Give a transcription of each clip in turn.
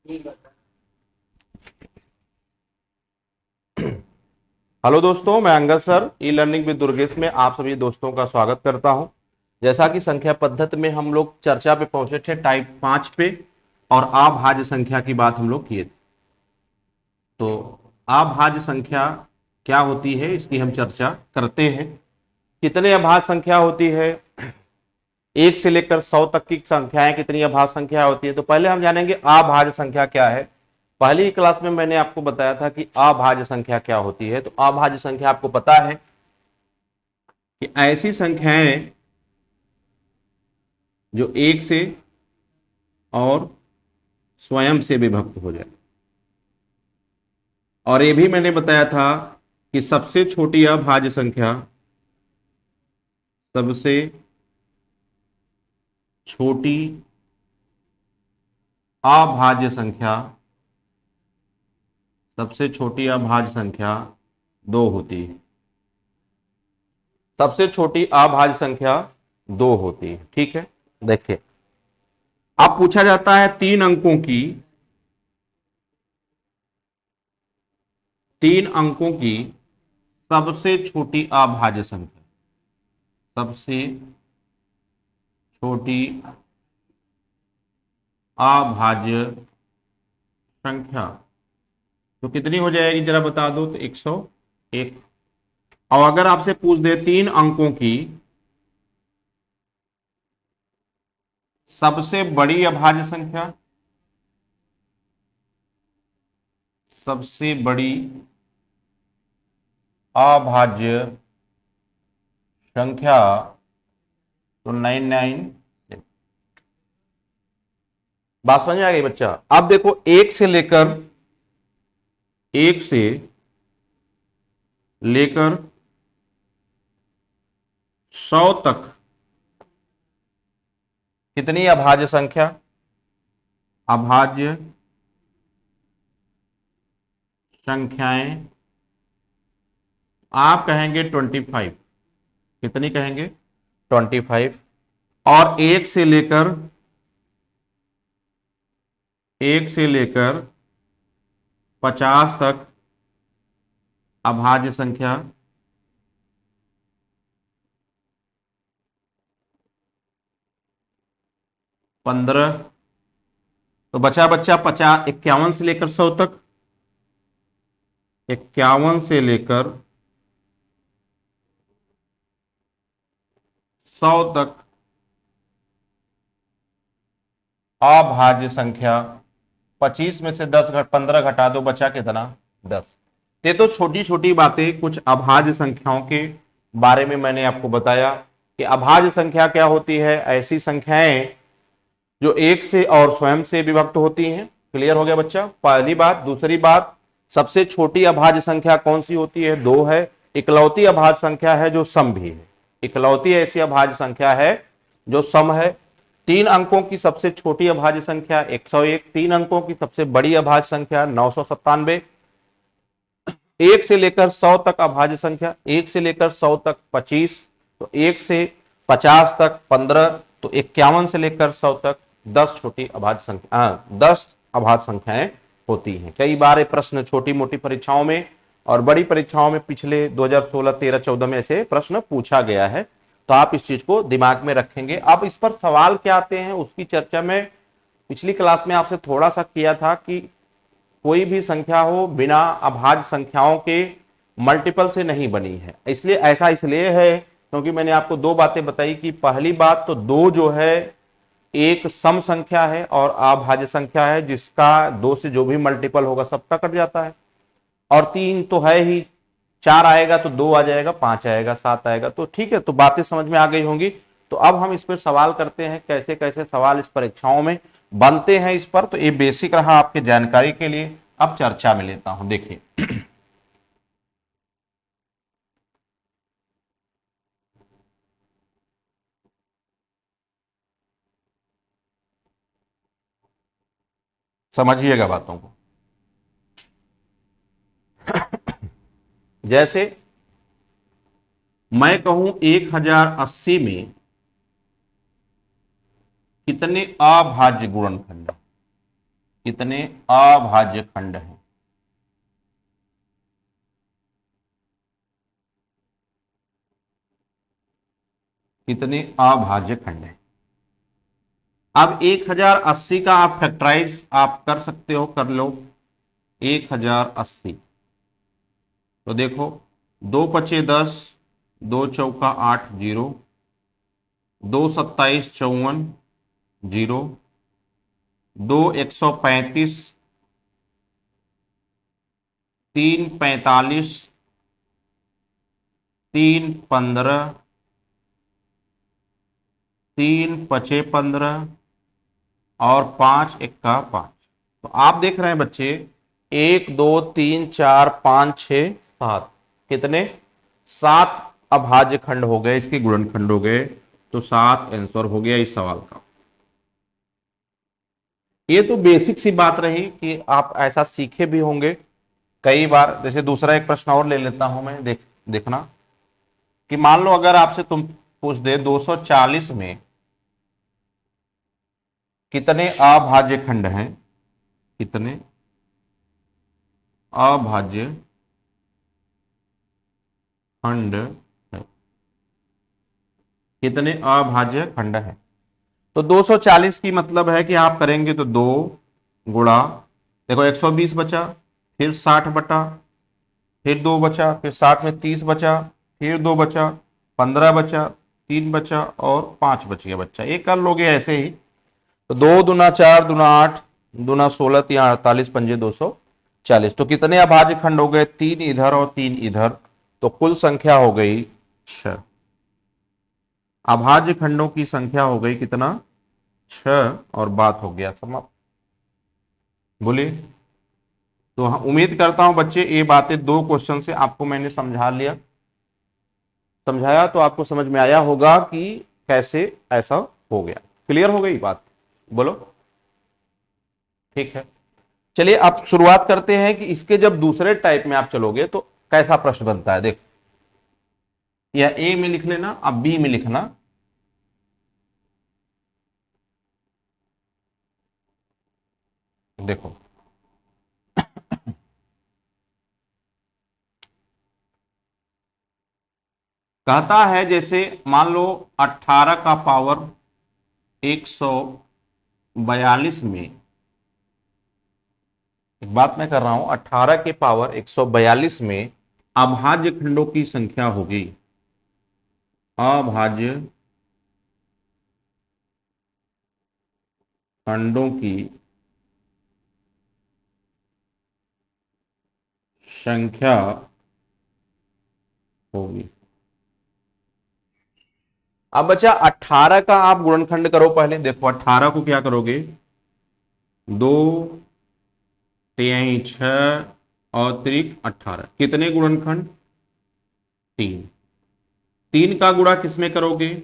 Hello दोस्तों, मैं Angad sir e learning with Durgesh में आप सभी दोस्तों का स्वागत करता हूं। जैसा कि संख्या पद्धति में हम लोग चर्चा पे पहुंचे थे टाइप 5 पे, और अभाज्य संख्या की बात हम लोग किए थे। तो अभाज्य संख्या क्या होती है इसकी हम चर्चा करते हैं। कितने अभाज्य संख्या होती है, एक से लेकर 100 तक की संख्याएं कितनी अभाज्य संख्या होती है। तो पहले हम जानेंगे अभाज्य संख्या क्या है। पहली क्लास में मैंने आपको बताया था कि अभाज्य संख्या क्या होती है। तो अभाज्य संख्या आपको पता है कि ऐसी संख्याएं जो एक से और स्वयं से विभक्त हो जाए। और ये भी मैंने बताया था कि सबसे छोटी अभाज्य संख्या, सबसे छोटी अभाज्य संख्या, सबसे छोटी अभाज्य संख्या 2 होती है। सबसे छोटी अभाज्य संख्या 2 होती है। ठीक है, देखिए अब पूछा जाता है 3 अंकों की सबसे छोटी अभाज्य संख्या, सबसे छोटी अभाज्य संख्या तो कितनी हो जाएगी जरा बता दो। तो 101। और अगर आपसे पूछ दे 3 अंकों की सबसे बड़ी अभाज्य संख्या, सबसे बड़ी अभाज्य संख्या तो 99। बात समझ में आ गई बच्चा। अब देखो एक से लेकर 100 तक कितनी अभाज्य संख्या, अभाज्य संख्याएं आप कहेंगे 25। कितनी कहेंगे? 25। और एक से लेकर 50 तक अभाज्य संख्या 15। तो बचा बच्चा 50, 51 से लेकर 100 तक, 51 से लेकर 100 तक अभाज्य संख्या। 25 में से 15 घटा दो, बचा कितना? 10। ये तो छोटी छोटी बातें, कुछ अभाज्य संख्याओं के बारे में मैंने आपको बताया कि अभाज्य संख्या क्या होती है। ऐसी संख्याएं जो एक से और स्वयं से विभक्त होती हैं। क्लियर हो गया बच्चा? पहली बात। दूसरी बात, सबसे छोटी अभाज्य संख्या कौन सी होती है? 2 है। इकलौती अभाज्य संख्या है जो सम भी है। इकलौती ऐसी अभाज्य संख्या है जो सम है। 3 अंकों की सबसे छोटी अभाज्य संख्या 101। 3 अंकों की सबसे बड़ी अभाज्य संख्या 997। 1 से लेकर 100 तक अभाज्य संख्या, 1 से लेकर 100 तक 25। तो 1 से 50 तक 15। तो 51 से लेकर 100 तक 10 छोटी अभाज्य संख्या, 10 अभाज्य संख्याएं होती हैं। कई बार ये प्रश्न छोटी मोटी परीक्षाओं में और बड़ी परीक्षाओं में पिछले 2016, 13, 14 में ऐसे प्रश्न पूछा गया है। तो आप इस चीज को दिमाग में रखेंगे। अब इस पर सवाल क्या आते हैं उसकी चर्चा में पिछली क्लास में आपसे थोड़ा सा किया था कि कोई भी संख्या हो बिना अभाज्य संख्याओं के मल्टीपल से नहीं बनी है। इसलिए ऐसा इसलिए है क्योंकि मैंने आपको 2 बातें बताई कि पहली बात तो 2 जो है एक सम संख्या है और अभाज्य संख्या है जिसका 2 से जो भी मल्टीपल होगा सबका कट जाता है। और 3 तो है ही, 4 आएगा तो 2 आ जाएगा, 5 आएगा, 7 आएगा। तो ठीक है, तो बातें समझ में आ गई होंगी। तो अब हम इस पर सवाल करते हैं, कैसे कैसे सवाल इस परीक्षाओं में बनते हैं इस पर। तो ये बेसिक रहा आपके जानकारी के लिए। अब चर्चा में लेता हूं। देखिए समझिएगा बातों को। जैसे मैं कहूं 1080 में कितने अभाज्य गुणनखंड, कितने अभाज्य खंड हैं? कितने अभाज्य खंड हैं? अब 1080 का आप फैक्टराइज आप कर सकते हो, कर लो। 1080 तो देखो, 2 × 5 = 10, 2 × 4 = 8, 0, 2 × 27 = 54, 0, 2 × 135, 3 × 45, 3 × 15, 3 × 5 = 15 और 5 × 1 = 5। तो आप देख रहे हैं बच्चे, 1 2 3 4 5 6 7, कितने? 7 अभाज्य खंड हो गए, इसके गुणनखंड हो गए। तो 7 आंसर हो गया इस सवाल का। ये तो बेसिक सी बात रही कि आप ऐसा सीखे भी होंगे कई बार। जैसे दूसरा एक प्रश्न और ले लेता हूं मैं, देखना कि मान लो अगर आपसे तुम पूछ दे 240 में कितने अभाज्य खंड हैं? कितने अभाज्य खंड है? कितने अभाज्य खंड हैं? तो 240 की मतलब है कि आप करेंगे तो 2 गुणा, देखो 120 बचा, फिर 60 बटा, फिर 2 बचा, फिर 60 में 30 बचा, फिर 2 बचा, 15 बचा, 3 बचा और 5 बच गया बच्चा। ये कर लोगे ऐसे ही। तो 2 दूना 4 दूना 8 दूना 16 3 48 पंजे 240। तो कितने अभाज्य खंड हो गए? 3 इधर और 3 इधर। तो कुल संख्या हो गई 6। अभाज्य खंडों की संख्या हो गई कितना? 6। और बात हो गया समाप्त। बोलिए। तो उम्मीद करता हूं बच्चे ये बातें 2 क्वेश्चन से आपको मैंने समझा लिया, समझाया तो आपको समझ में आया होगा कि कैसे ऐसा हो गया। क्लियर हो गई बात? बोलो। ठीक है, चलिए अब शुरुआत करते हैं कि इसके जब दूसरे टाइप में आप चलोगे तो कैसा प्रश्न बनता है। देखो, या ए में लिख लेना, अब बी में लिखना। देखो, कहता है जैसे मान लो 18 का पावर 142 में, एक बात मैं कर रहा हूं, 18 के पावर 142 में अभाज्य खंडों की संख्या होगी। अभाज्य खंडों की संख्या होगी। अब बच्चा 18 का आप गुणनखंड करो पहले। देखो 18 को क्या करोगे? 2 3 6 और 3 18, कितने गुणनखंड? 3। 3 का गुणा किसमें करोगे?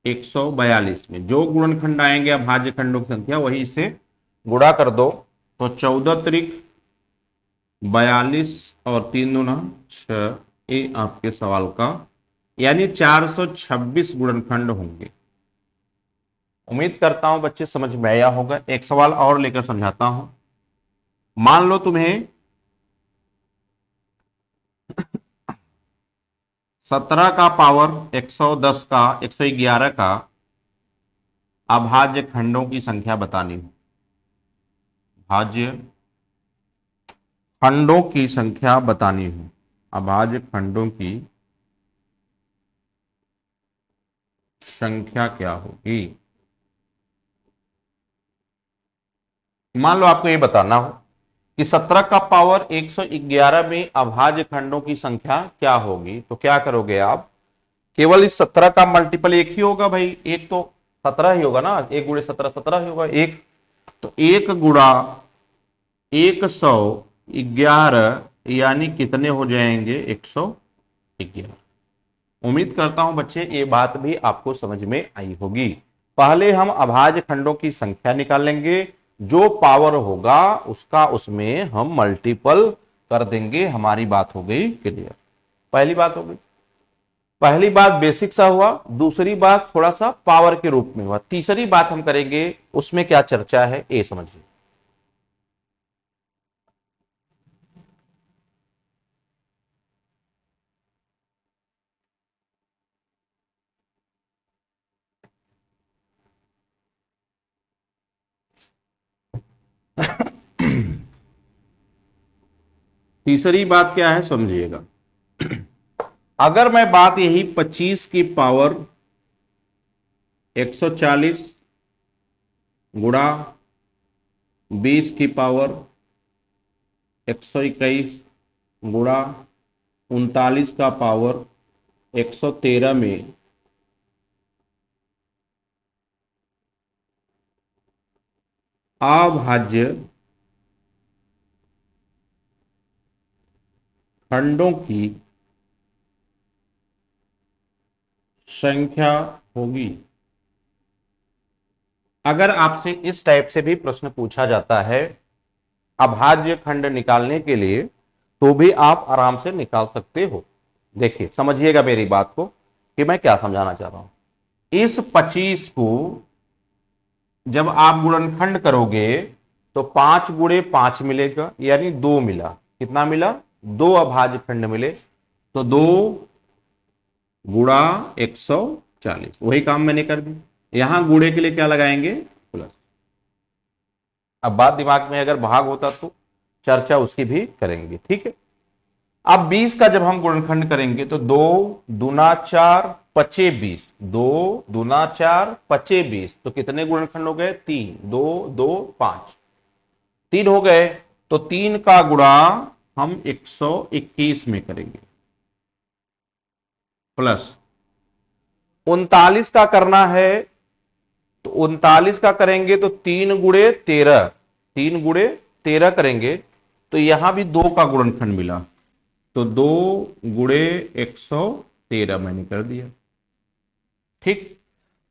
142 में। जो गुणनखंड आएंगे अभाज्य खंडों की संख्या, वही इससे गुणा कर दो। तो 14 3 42 और 3 दूना 6, ये आपके सवाल का, यानी 426 गुणनखंड होंगे। उम्मीद करता हूं बच्चे समझ में आया होगा। एक सवाल और लेकर समझाता हूं। मान लो तुम्हें 17 का पावर 110 का 111 का अभाज्य खंडों की संख्या बतानी हो। भाज्य खंडों की संख्या बतानी हो। अभाज्य खंडों की संख्या क्या होगी? मान लो आपको ये बताना हो कि 17 का पावर 111 में अभाज्य खंडों की संख्या क्या होगी, तो क्या करोगे आप? केवल इस 17 का मल्टीपल एक ही होगा भाई, एक तो 17 ही होगा ना, 1 × 17 17 ही होगा एक। तो 1 गुणा 111 यानी कितने हो जाएंगे? 111। उम्मीद करता हूं बच्चे ये बात भी आपको समझ में आई होगी। पहले हम अभाज्य खंडों की संख्या निकालेंगे, जो पावर होगा उसका उसमें हम मल्टीपल कर देंगे। हमारी बात हो गई क्लियर। पहली बात हो गई। पहली बात बेसिक सा हुआ, दूसरी बात थोड़ा सा पावर के रूप में हुआ, तीसरी बात हम करेंगे उसमें क्या चर्चा है ये समझिए। तीसरी बात क्या है समझिएगा। अगर मैं बात यही 25 की पावर 140 गुणा 20 की पावर 121 गुणा 39 का पावर 113 में अभाज्य खंडों की संख्या होगी। अगर आपसे इस टाइप से भी प्रश्न पूछा जाता है अभाज्य खंड निकालने के लिए, तो भी आप आराम से निकाल सकते हो। देखिए समझिएगा मेरी बात को कि मैं क्या समझाना चाह रहा हूं। इस 25 को जब आप गुणनखंड करोगे तो 5 गुणे 5 मिलेगा, यानी 2 मिला। कितना मिला? 2 अभाज्य खंड मिले। तो 2 गुणा 140, वही काम मैंने कर दिया। यहां गुणे के लिए क्या लगाएंगे? प्लस। अब बात दिमाग में अगर भाग होता तो चर्चा उसकी भी करेंगे, ठीक है। अब 20 का जब हम गुणनखंड करेंगे तो 2 दूना 4 पचे 20, 2 दूना 4 पचे 20, तो कितने गुणनखंड हो गए? 3, 2 2 5, 3 हो गए। तो 3 का गुणा हम 121 में करेंगे, प्लस 39 का करना है तो 39 का करेंगे तो 3 गुणे 13, 3 गुणे 13 करेंगे तो यहां भी 2 का गुणनखंड मिला, तो 2 गुणे 113 मैंने कर दिया, ठीक।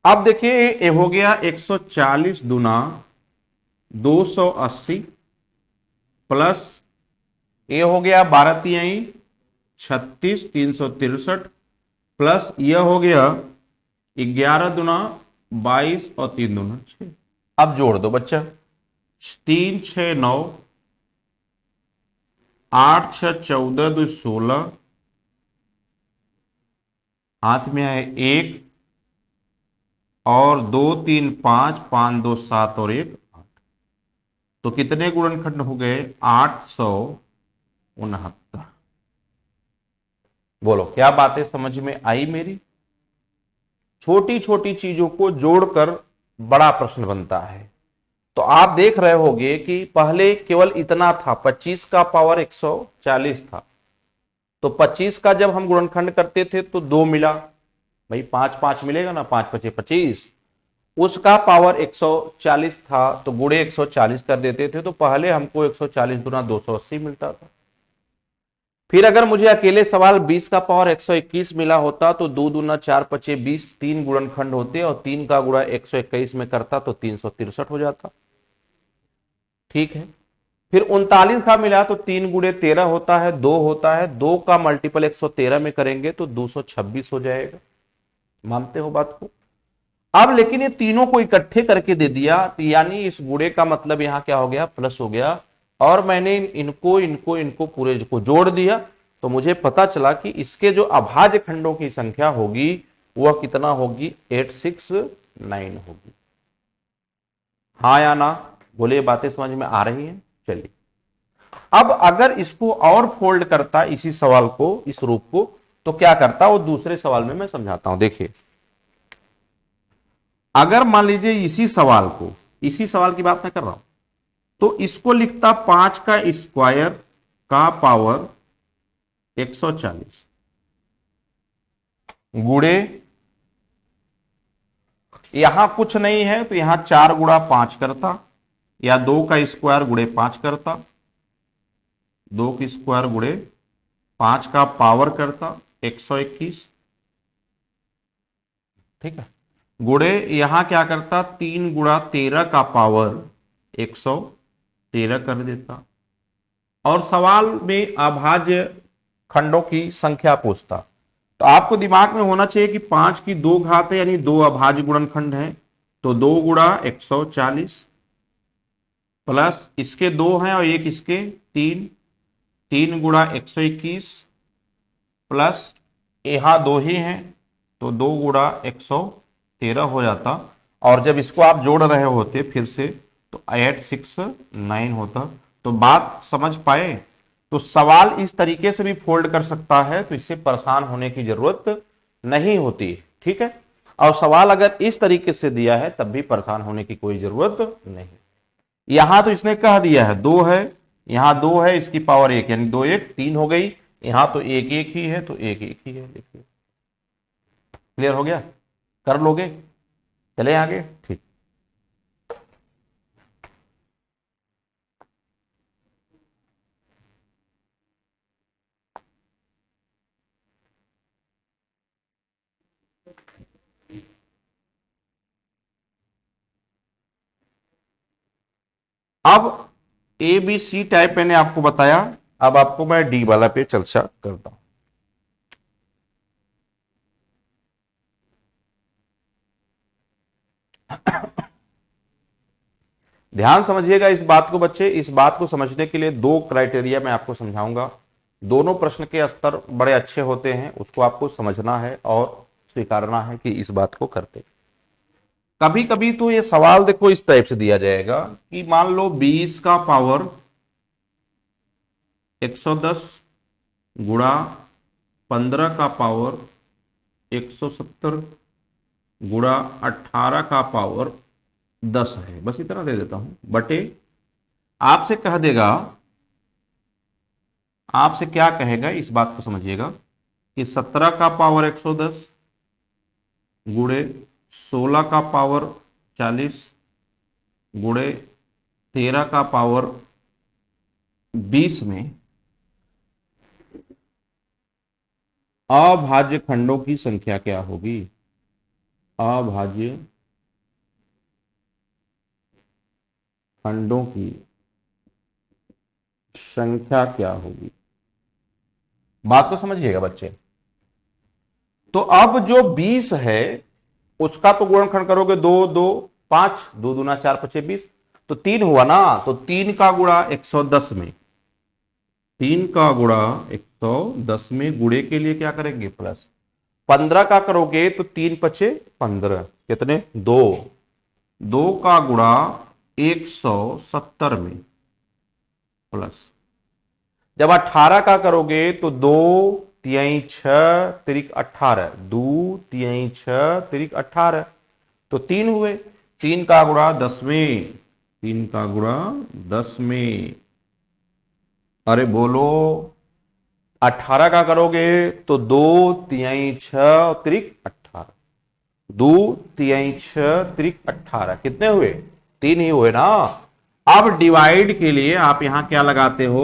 अब देखिए ये हो गया 140 दुना 280, प्लस ये हो गया 12 तिहाई 36 363, प्लस यह हो गया 11 दुना 22 और 3 दुना 6। अब जोड़ दो बच्चा, 3 6 9, 8 6 14 2 16, हाथ में है 1 और 2 3 5, 5 2 7 और 1 8। तो कितने गुणनखंड हो गए? 869। बोलो क्या बातें समझ में आई मेरी? छोटी छोटी चीजों को जोड़कर बड़ा प्रश्न बनता है। तो आप देख रहे होंगे कि पहले केवल इतना था, 25 का पावर 140 था। तो 25 का जब हम गुणनखंड करते थे तो 2 मिला, भाई 5 5 मिलेगा ना, 5 5 25। उसका पावर 140 था तो गुणे 140 कर देते थे, तो पहले हमको 140 गुना 280 मिलता था। फिर अगर मुझे अकेले सवाल 20 का पावर 121 मिला होता तो 2 दूना 4 पचे 20, 3 गुणनखंड होते और 3 का गुणा 121 में करता तो 363 हो जाता, ठीक है। फिर 39 का मिला तो 3 गुणे 13 होता है, 2 होता है, 2 का मल्टीपल 113 में करेंगे तो 226 हो जाएगा। मानते हो बात को? अब लेकिन ये तीनों को इकट्ठे करके दे दिया, तो यानी इस गुणे का मतलब यहां क्या हो गया? प्लस हो गया। और मैंने इनको इनको इनको पूरे को जोड़ दिया तो मुझे पता चला कि इसके जो अभाज्य खंडों की संख्या होगी वह कितना होगी? 869 होगी। हाँ या ना? बोले बातें समझ में आ रही हैं? चलिए अब अगर इसको और फोल्ड करता इसी सवाल को, इस रूप को, तो क्या करता वो दूसरे सवाल में मैं समझाता हूं। देखिए अगर मान लीजिए इसी सवाल को, इसी सवाल की बात मैं कर रहा हूं, तो इसको लिखता 5 का स्क्वायर का पावर 140 गुणे, यहां कुछ नहीं है तो यहां 4 गुणा 5 करता, या 2 का स्क्वायर गुणे 5 करता, 2 की स्क्वायर गुणे 5 का पावर करता 121, ठीक है। गुणे यहां क्या करता? 3 गुणा 13 का पावर 113 कर देता। और सवाल में अभाज्य खंडों की संख्या पूछता, तो आपको दिमाग में होना चाहिए कि 5 की 2 घात है, यानी 2 अभाज्य गुणनखंड है। तो 2 गुणा 140 प्लस इसके 2 हैं और एक इसके 3, 3 गुणा 121 प्लस यहां 2 ही हैं तो 2 गुणा 113 हो जाता। और जब इसको आप जोड़ रहे होते फिर से तो 869 होता। तो बात समझ पाए? तो सवाल इस तरीके से भी फोल्ड कर सकता है, तो इससे परेशान होने की जरूरत नहीं होती। ठीक है, और सवाल अगर इस तरीके से दिया है तब भी परेशान होने की कोई जरूरत नहीं। यहां तो इसने कह दिया है 2 है, यहां 2 है, इसकी पावर 1 यानी 2 1 3 हो गई, यहां तो 1 1 ही है तो 1 1 ही है। देखिए क्लियर हो गया, कर लोगे, चले आगे। ठीक, अब ए बी सी टाइप मैंने आपको बताया, अब आपको मैं डी वाला पे चर्चा करता हूं। ध्यान समझिएगा इस बात को बच्चे, इस बात को समझने के लिए 2 क्राइटेरिया मैं आपको समझाऊंगा। दोनों प्रश्न के स्तर बड़े अच्छे होते हैं, उसको आपको समझना है और स्वीकारना है कि इस बात को करते। कभी कभी तो ये सवाल देखो इस टाइप से दिया जाएगा कि मान लो 20 का पावर 110 गुणा 15 का पावर 170 गुणा 18 का पावर 10 है, बस इतना दे देता हूं बटे, आपसे कह देगा, आपसे क्या कहेगा इस बात को समझिएगा कि 17 का पावर 110 गुणे 16 का पावर 40 गुणे 13 का पावर 20 में अभाज्य खंडों की संख्या क्या होगी। अभाज्य खंडों की संख्या क्या होगी, बात को समझिएगा बच्चे। तो अब जो 20 है उसका तो गुणनखंड करोगे 2 2 5, 2 दूना 4 5 20, तो 3 हुआ ना, तो 3 का गुणा 110 में, 3 का गुणा 110 में गुणे के लिए क्या करेंगे प्लस, 15 का करोगे तो 3 पचे 15, कितने 2, 2 का गुणा 170 में प्लस, जब 18 का करोगे तो 2 तिहाई 6 तिरिक 18, 2 तिहाई 6 तिरिक 18, तो 3 हुए, 3 का गुणा 10 में, 3 का गुणा 10 में, अरे बोलो 18 का करोगे तो 2 तिहाई 6 तिरिक 18, 2 तिहाई 6 तिरिक 18, कितने हुए 3 ही हुए ना। अब डिवाइड के लिए आप यहां क्या लगाते हो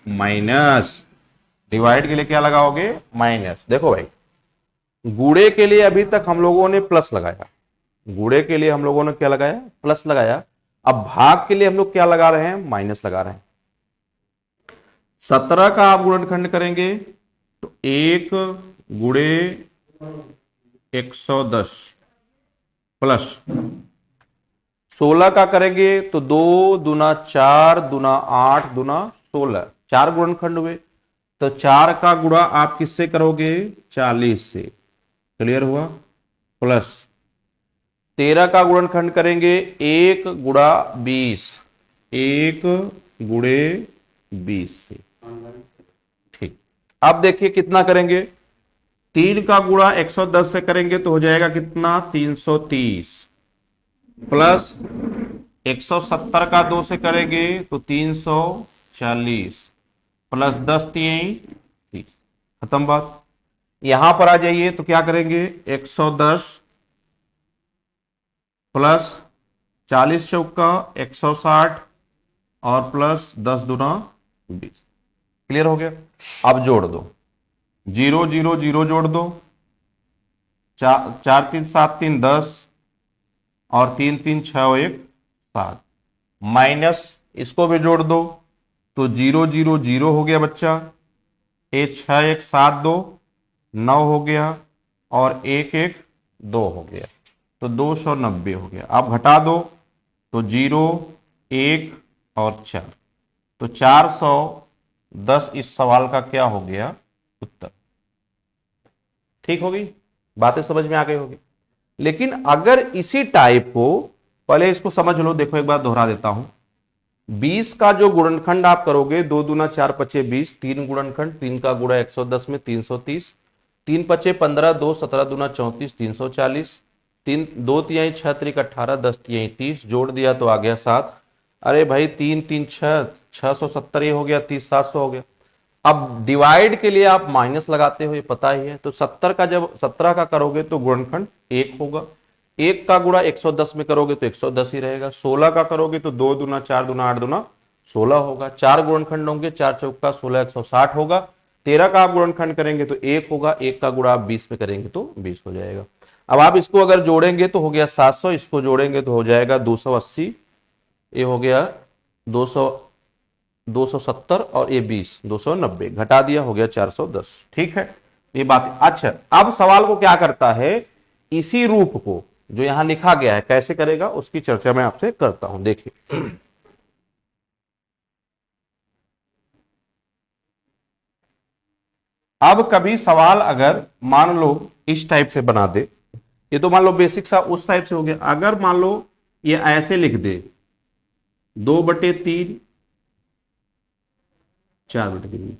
माइनस, डिवाइड के लिए क्या लगाओगे माइनस। देखो भाई गुणे के लिए अभी तक हम लोगों ने प्लस लगाया, गुणे के लिए हम लोगों ने क्या लगाया प्लस लगाया, अब भाग के लिए हम लोग क्या लगा रहे हैं माइनस लगा रहे हैं। 17 का आप गुणनखंड करेंगे तो 1 गुणे 110 प्लस 16 का करेंगे तो 2 दूना 4 दूना 8 दूना 16, 4 गुणनखंड हुए, तो 4 का गुणा आप किससे करोगे 40 से, क्लियर हुआ, प्लस 13 का गुणनखंड करेंगे 1 गुणा 20, 1 गुणे 20 से। ठीक, अब देखिए कितना करेंगे, 3 का गुणा 110 से करेंगे तो हो जाएगा कितना 330, प्लस 170 का 2 से करेंगे तो 340, प्लस 10 3 30, खत्म बात। यहां पर आ जाइए तो क्या करेंगे 110 प्लस 40 चौका 160 और प्लस 10 दूना 20, क्लियर हो गया। अब जोड़ दो, 0 0 0 जोड़ दो, 4 3 7 3 10 और 3 3 6 1 7, माइनस इसको भी जोड़ दो तो 0 0 0 हो गया बच्चा, 6 1 7 2 9 हो गया और 1 1 2 हो गया, तो 290 हो गया। अब घटा दो तो 0 1 और 4, तो 410 इस सवाल का क्या हो गया उत्तर। ठीक होगी, बातें समझ में आ गई होगी। लेकिन अगर इसी टाइप को, पहले इसको समझ लो, देखो एक बार दोहरा देता हूं, 20 का जो गुणनखंड आप करोगे, 2 दूना 4 पचे 20, 3 गुणनखंड, 3 का गुणा 110 में 330, 3 पचे 15, 2 17 दूना 34, 340, 3 2 तिहाई 6 त्रिक 18, 10 तिहाई 30, जोड़ दिया तो आ गया 7। अरे भाई 3 3 6, 670 ये हो गया, 30 700 हो गया। अब डिवाइड के लिए आप माइनस लगाते हो, ये पता ही है। तो 70 का जब 17 का करोगे तो गुणनखंड 1 होगा, 1 का गुणा 110 में करोगे तो 110 ही रहेगा। 16 का करोगे तो 2 दूना 4 दूना 8 दूना 16 होगा। 4 गुणनखंड होंगे, 4 चौका 16, 160 होगा। 13 का आप गुणनखंड करेंगे तो 1 होगा, 1 का गुणा आप 20 में करेंगे तो 20 हो जाएगा। अब आप इसको अगर जोड़ेंगे तो हो गया 700, इसको जोड़ेंगे तो हो जाएगा 280, ये हो गया 200, 270 और ये 20, 290 घटा दिया, हो गया 410। ठीक है, ये बात। अच्छा, अब सवाल को क्या करता है, इसी रूप को जो यहां लिखा गया है कैसे करेगा उसकी चर्चा मैं आपसे करता हूं। देखिए, अब कभी सवाल अगर मान लो इस टाइप से बना दे, ये तो मान लो बेसिक सा उस टाइप से हो गया। अगर मान लो ये ऐसे लिख दे, 2/3 4/3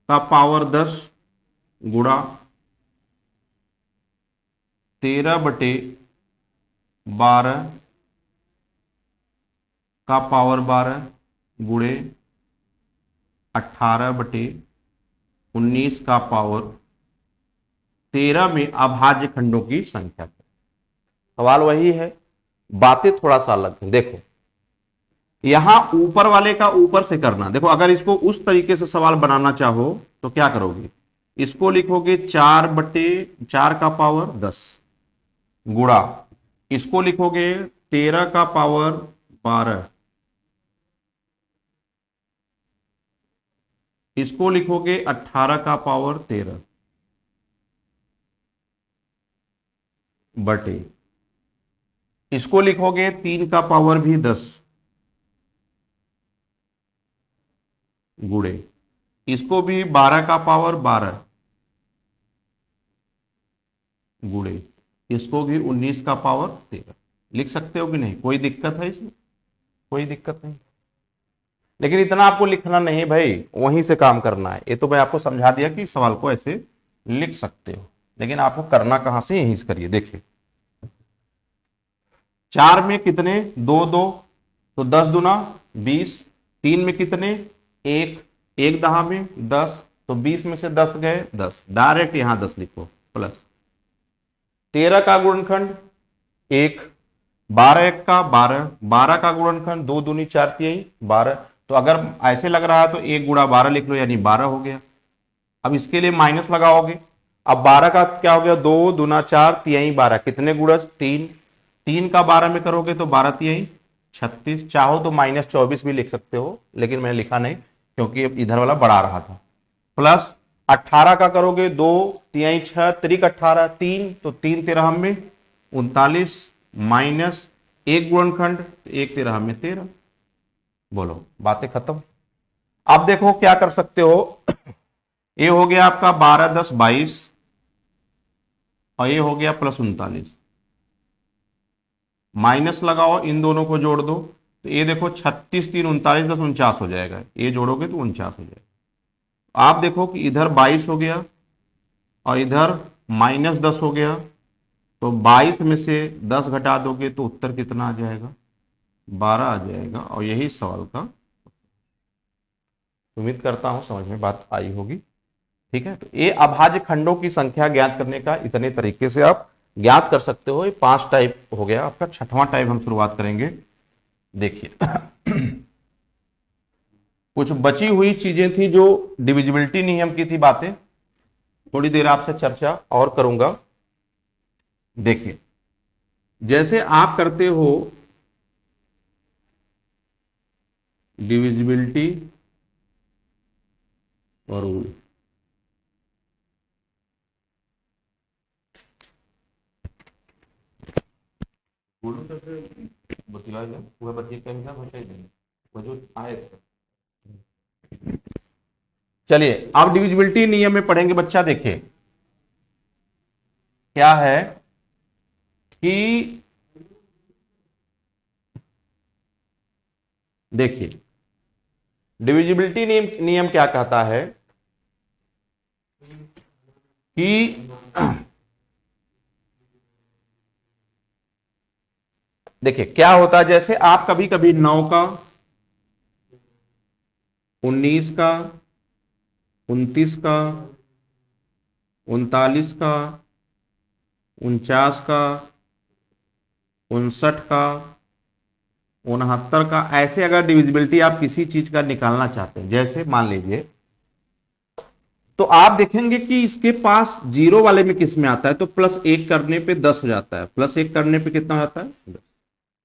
का पावर 10 गुणा 13/12 का पावर 12 गुणे 18/19 का पावर 13 में अभाज्य खंडों की संख्या। सवाल वही है, बातें थोड़ा सा अलग है। देखो, यहां ऊपर वाले का ऊपर से करना। देखो, अगर इसको उस तरीके से सवाल बनाना चाहो तो क्या करोगे, इसको लिखोगे 4/4 का पावर 10 गुणा, इसको लिखोगे 13 का पावर 12, इसको लिखोगे 18 का पावर 13 बटे, इसको लिखोगे 3 का पावर भी 10 गुणे, इसको भी 12 का पावर 12 गुणे, इसको भी 19 का पावर 13। लिख सकते हो कि नहीं, कोई दिक्कत है इसमें? कोई दिक्कत नहीं। लेकिन इतना आपको लिखना नहीं भाई, वहीं से काम करना है। ये तो मैं आपको समझा दिया कि सवाल को ऐसे लिख सकते हो, लेकिन आपको करना कहां से, यहीं से करिए। देखिए, 4 में कितने, 2 2, तो 10 दूना 20, 3 में कितने, 1, 1 दहा में 10, तो 20 में से 10 गए 10, डायरेक्ट यहां 10 लिखो, प्लस 13 का गुणनखंड 1, 12 1 का 12, 12 का गुणनखंड 2 दूनी 4 तिहाई 12। तो अगर ऐसे लग रहा है तो 1 गुणा 12 लिख लो, यानी 12 हो गया। अब इसके लिए माइनस लगाओगे। अब 12 का क्या हो गया, 2 दूना 4 तिहाई 12, कितने गुणज 3, 3 का 12 में करोगे तो 12 तिहाई 36। चाहो तो -24 भी लिख सकते हो, लेकिन मैंने लिखा नहीं क्योंकि इधर वाला बढ़ा रहा था। प्लस 18 का करोगे, 2 तिहाई 6 त्रिक 18, 3, तो 3 13 में 39, माइनस 1 गुणनखंड 1 13 में 13। बोलो, बातें खत्म। अब देखो क्या कर सकते हो, ये हो गया आपका 12 10 22, और ये हो गया +39। माइनस लगाओ, इन दोनों को जोड़ दो, तो ये देखो 36 3 39 10 49 हो जाएगा। ये जोड़ोगे तो 49 हो जाएगा। आप देखो कि इधर 22 हो गया और इधर -10 हो गया, तो 22 में से 10 घटा दोगे तो उत्तर कितना आ जाएगा, 12 आ जाएगा। और यही सवाल का, उम्मीद करता हूं समझ में बात आई होगी। ठीक है, तो ये अभाज्य खंडों की संख्या ज्ञात करने का इतने तरीके से आप ज्ञात कर सकते हो। ये 5 टाइप हो गया आपका। छठवां टाइप हम शुरुआत करेंगे। देखिए, कुछ बची हुई चीजें थी जो डिविजिबिलिटी नियम की थी, बातें थोड़ी देर आपसे चर्चा और करूंगा। देखिए, जैसे आप करते हो डिविजिबिलिटी और रूल, बतिला वह बतिया का हिसाब होता ही नहीं, वो जो आए। चलिए, अब डिविजिबिलिटी नियम में पढ़ेंगे बच्चा। देखिए क्या है कि देखिए डिविजिबिलिटी नियम क्या कहता है कि देखिए क्या होता है, जैसे आप कभी कभी 9 का, 19 का, 29 का, 39 का, 49 का, 59 का, 69 का, ऐसे अगर डिविजिबिलिटी आप किसी चीज का निकालना चाहते हैं, जैसे मान लीजिए, तो आप देखेंगे कि इसके पास जीरो वाले में किस में आता है, तो +1 करने पे 10 हो जाता है, +1 करने पे कितना हो जाता है 10।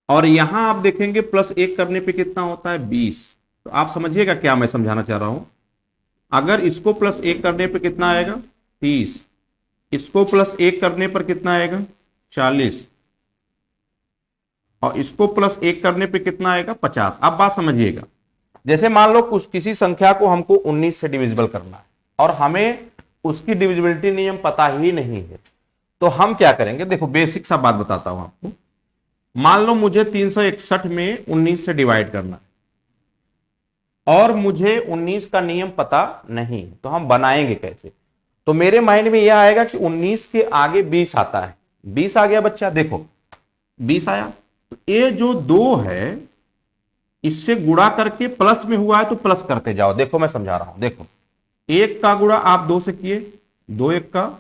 और यहां आप देखेंगे +1 करने पे कितना होता है 20। तो आप समझिएगा क्या मैं समझाना चाह रहा हूं। अगर इसको +1 करने पे कितना आएगा 30, इसको +1 करने पर कितना आएगा 40, और इसको +1 करने पे कितना आएगा 50। अब बात समझिएगा, जैसे मान लो कुछ किसी संख्या को हमको 19 से डिविजिबल करना है और हमें उसकी डिविजिबिलिटी नियम पता ही नहीं है, तो हम क्या करेंगे, देखो बेसिक सा बात बताता हूं आपको। मान लो मुझे 361 में 19 से डिवाइड करना है और मुझे 19 का नियम पता नहीं है, तो हम बनाएंगे कैसे। तो मेरे माइंड में यह आएगा कि 19 के आगे 20 आता है, 20 आ गया बच्चा, देखो 20 आया, तो ये जो 2 है इससे गुणा करके प्लस में हुआ है तो प्लस करते जाओ। देखो मैं समझा रहा हूं, देखो 1 का गुणा आप 2 से किए, 2 1 का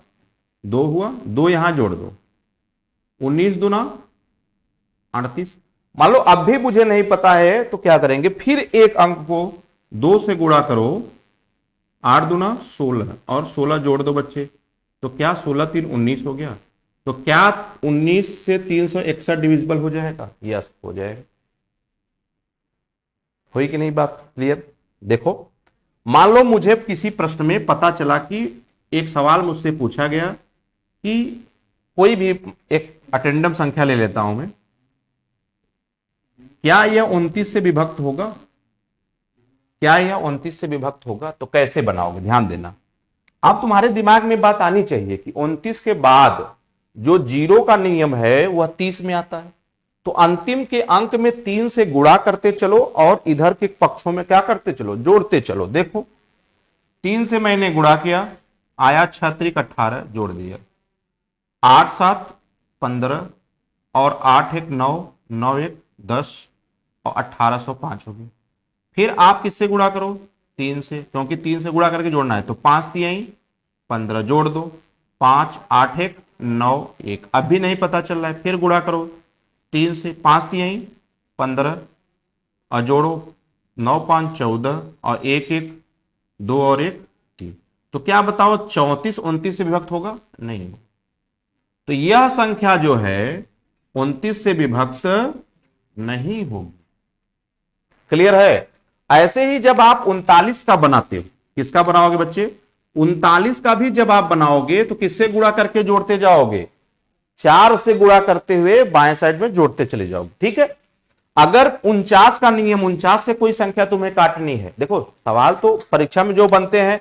2 हुआ, 2 यहां जोड़ दो, 19 दूना 38। मान लो अब भी मुझे नहीं पता है तो क्या करेंगे, फिर एक अंक को 2 से गुणा करो, 8 दूना 16 और 16 जोड़ दो बच्चे, तो क्या 16 3 19 हो गया। तो क्या 19 से 361 डिविजिबल हो जाएगा, यस हो जाएगा। हुई कि नहीं बात क्लियर। देखो मान लो मुझे किसी प्रश्न में पता चला कि एक सवाल मुझसे पूछा गया कि कोई भी एक अटेंडम संख्या ले लेता हूं मैं, क्या यह 29 से विभक्त होगा, क्या यह 29 से विभक्त होगा, तो कैसे बनाओगे, ध्यान देना। अब तुम्हारे दिमाग में बात आनी चाहिए कि 29 के बाद जो 0 का नियम है वह 30 में आता है, तो अंतिम के अंक में 3 से गुणा करते चलो और इधर के पक्षों में क्या करते चलो, जोड़ते चलो। देखो 3 से मैंने गुणा किया, आया 6 त्रिक 18, जोड़ दिया, 8 7 15 और 8 1 9, 9 1 10 और 1805 होगी। फिर आप किससे गुणा करो, 3 से, क्योंकि 3 से गुणा करके जोड़ना है, तो 5 3 15 जोड़ दो, 5 8 1 9 1, अभी नहीं पता चल रहा है, फिर गुणा करो 3 से, 5 3 15 और जोड़ो 9 5 14 और 1 1 2 और 1 3। तो क्या बताओ 34 29 से विभक्त होगा, नहीं। तो यह संख्या जो है 29 से विभक्त नहीं होगी। क्लियर है। ऐसे ही जब आप 39 का बनाते हो, किसका बनाओगे बच्चे, 39 का भी जब आप बनाओगे तो किससे गुणा करके जोड़ते जाओगे, 4 से गुणा करते हुए बाएं साइड में जोड़ते चले जाओगे, ठीक है। अगर 49 का नियम, 49 से कोई संख्या तुम्हें काटनी है, देखो सवाल तो परीक्षा में जो बनते हैं,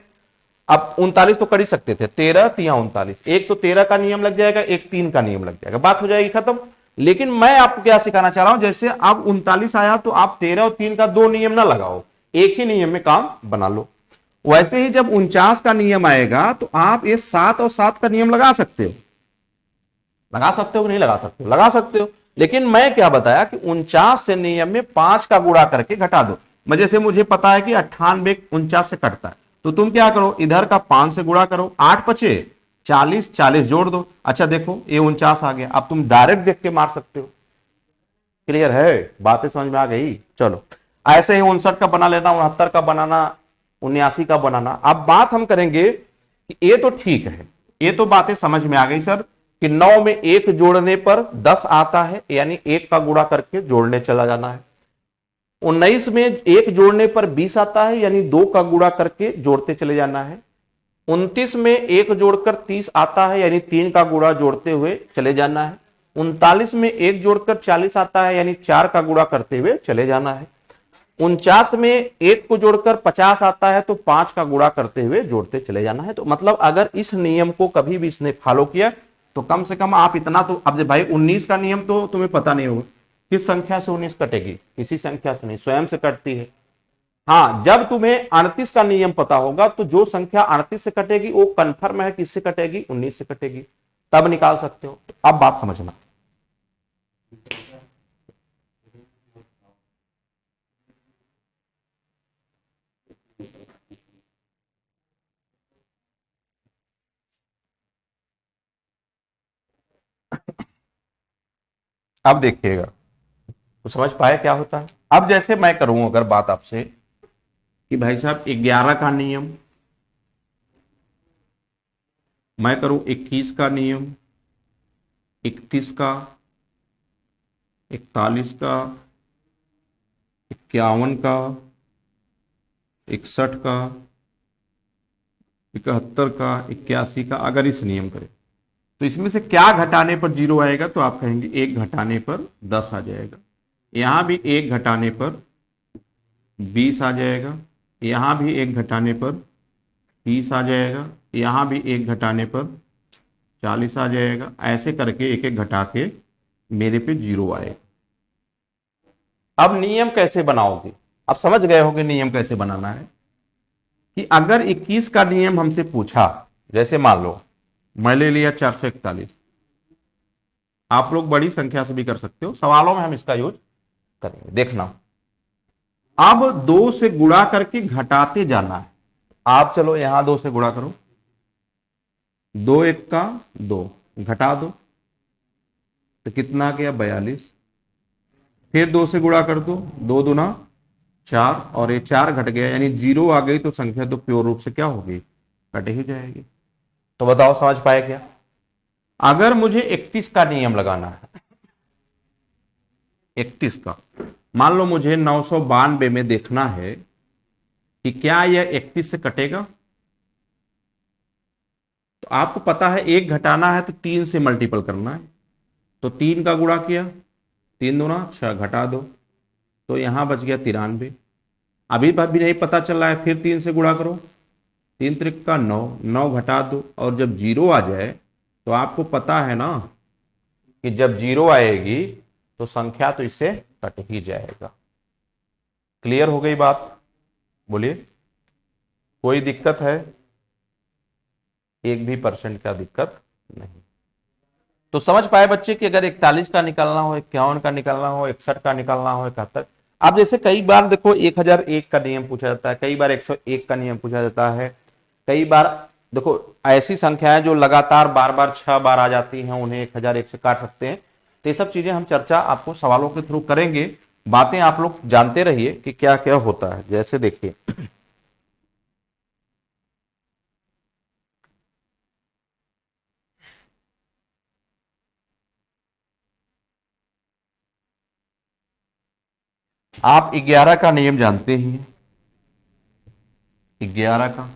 अब 39 तो कर ही सकते थे, 13 3 39, एक तो 13 का नियम लग जाएगा, एक 3 का नियम लग जाएगा, बात हो जाएगी खत्म। लेकिन मैं आपको क्या सिखाना चाह रहा हूं, जैसे अब 39 आया तो आप 13 और 3 का 2 नियम ना लगाओ, एक ही नियम में काम बना लो। वैसे ही जब 49 का नियम आएगा तो आप ये 7 और 7 का नियम लगा सकते हो, लगा सकते हो कि नहीं लगा सकते हो, लगा सकते हो। लेकिन मैं क्या बताया कि 49 से नियम में 5 का गुणा करके घटा दो। जैसे मुझे पता है कि 98 49 से कटता है, तो तुम क्या करो, इधर का 5 से गुणा करो, 8 पचे 40, 40 जोड़ दो। अच्छा देखो ये 49 आ गया, अब तुम डायरेक्ट देख के मार सकते हो। क्लियर है, बातें समझ में आ गई। चलो ऐसे ही 59 का बना लेना, 69 का बनाना, 79 का बनाना। अब बात हम करेंगे कि ये तो ठीक है, ये तो बातें समझ में आ गई सर कि 9 में 1 जोड़ने पर 10 आता है, यानी 1 का गुणा करके जोड़ने चला जाना है। 19 में 1 जोड़ने पर 20 आता है, यानी 2 का गुणा करके जोड़ते चले जाना है। 29 में 1 जोड़कर 30 आता है, यानी 3 का गुणा जोड़ते हुए चले जाना है। 39 में 1 जोड़कर 40 आता है, यानी 4 का गुणा करते हुए चले जाना है। 49 में 1 को जोड़कर 50 आता है, तो 5 का गुणा करते हुए जोड़ते चले जाना है। तो मतलब अगर इस नियम को कभी भी इसने फॉलो किया तो कम से कम आप इतना तो, अब भाई 19 का नियम तो तुम्हें पता नहीं होगा किस संख्या से 19 कटेगी? किसी संख्या से नहीं, स्वयं से कटती है। हाँ, जब तुम्हें 38 का नियम पता होगा तो जो संख्या 38 से कटेगी वो कन्फर्म है किससे कटेगी? 19 से कटेगी, तब निकाल सकते हो। तो अब बात समझना, अब देखिएगा तो समझ पाए क्या होता है। अब जैसे मैं करूं अगर बात आपसे कि भाई साहब 11 का नियम, मैं करूं 21 का नियम, 31 का, 41 का, 51 का, 61 का, 71 का, 81 का, अगर इस नियम करें तो इसमें से क्या घटाने पर जीरो आएगा? तो आप कहेंगे 1 घटाने पर 10 आ जाएगा, यहां भी 1 घटाने पर 20 आ जाएगा, यहां भी 1 घटाने पर 30 आ जाएगा, यहां भी 1 घटाने पर 40 आ जाएगा। ऐसे करके एक एक घटा के मेरे पे जीरो आएगा। अब नियम कैसे बनाओगे? अब समझ गए होगे नियम कैसे बनाना है कि अगर 21 का नियम हमसे पूछा, जैसे मान लो मैं ले लिया 441, आप लोग बड़ी संख्या से भी कर सकते हो, सवालों में हम इसका यूज करेंगे, देखना। अब 2 से गुणा करके घटाते जाना है। आप चलो यहां 2 से गुणा करो, 2 1 का 2, घटा दो तो कितना आ गया? 42। फिर 2 से गुणा कर दो, 2 दूना 4, और ये 4 घट गया यानी जीरो आ गई, तो संख्या तो प्योर रूप से क्या होगी? कट ही जाएगी। तो बताओ समझ पाए क्या? अगर मुझे 31 का नियम लगाना है, 31 का, मान लो मुझे 992 में देखना है कि क्या यह 31 से कटेगा, तो आपको पता है 1 घटाना है तो 3 से मल्टीपल करना है, तो 3 का गुणा किया, 3 दूना 6, घटा दो तो यहां बच गया 93। अभी भी नहीं पता चल रहा है, फिर 3 से गुणा करो, 3 त्रिक का 9, 9 घटा दो, और जब जीरो आ जाए तो आपको पता है ना कि जब जीरो आएगी तो संख्या तो इससे कट ही जाएगा। क्लियर हो गई बात? बोलिए, कोई दिक्कत है? एक भी परसेंट का दिक्कत नहीं। तो समझ पाए बच्चे कि अगर 41 का निकालना हो, 51 का निकालना हो, 61 का निकालना हो, 71। अब जैसे कई बार देखो 1001 का नियम पूछा जाता है, कई बार 101 का नियम पूछा जाता है, कई बार देखो ऐसी संख्याएं जो लगातार बार बार 6 बार आ जाती हैं, उन्हें 1001 से काट सकते हैं। तो ये सब चीजें हम चर्चा आपको सवालों के थ्रू करेंगे। बातें आप लोग जानते रहिए कि क्या क्या होता है। जैसे देखिए आप 11 का नियम जानते ही हैं, 11 का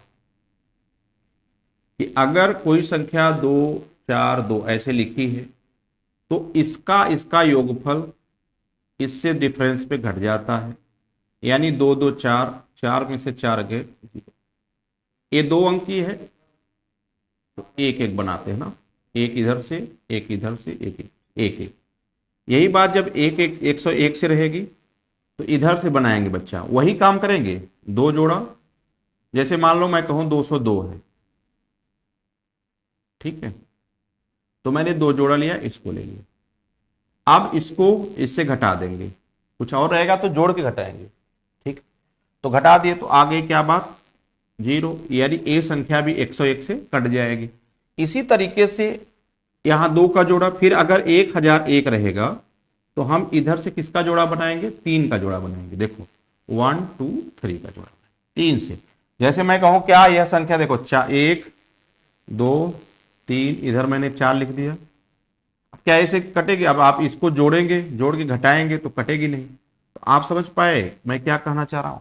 कि अगर कोई संख्या 2 4 2 ऐसे लिखी है तो इसका इसका योगफल इससे डिफरेंस पे घट जाता है, यानी 2 2 4, 4 में से 4 गए, ये 2 अंक की है तो एक एक बनाते हैं ना, एक इधर से एक इधर से एक एक एक एक। यही बात जब एक एक 101 से रहेगी तो इधर से बनाएंगे बच्चा, वही काम करेंगे, 2 जोड़ा। जैसे मान लो मैं कहूं 202 है, ठीक है, तो मैंने 2 जोड़ा लिया, इसको ले लिया। अब इसको इससे घटा देंगे, कुछ और रहेगा तो जोड़ के घटाएंगे, ठीक। तो घटा दिए तो आगे क्या बात? जीरो, यानी ए संख्या भी 101 से कट जाएगी। इसी तरीके से यहां 2 का जोड़ा, फिर अगर 1001 रहेगा तो हम इधर से किसका जोड़ा बनाएंगे? 3 का जोड़ा बनाएंगे। देखो 1 2 3 का जोड़ा, 3 से। जैसे मैं कहूं क्या यह संख्या, देखो 1 2 3, इधर मैंने 4 लिख दिया, अब क्या ऐसे कटेगी? अब आप इसको जोड़ेंगे, जोड़ के घटाएंगे तो कटेगी नहीं। तो आप समझ पाए मैं क्या कहना चाह रहा हूं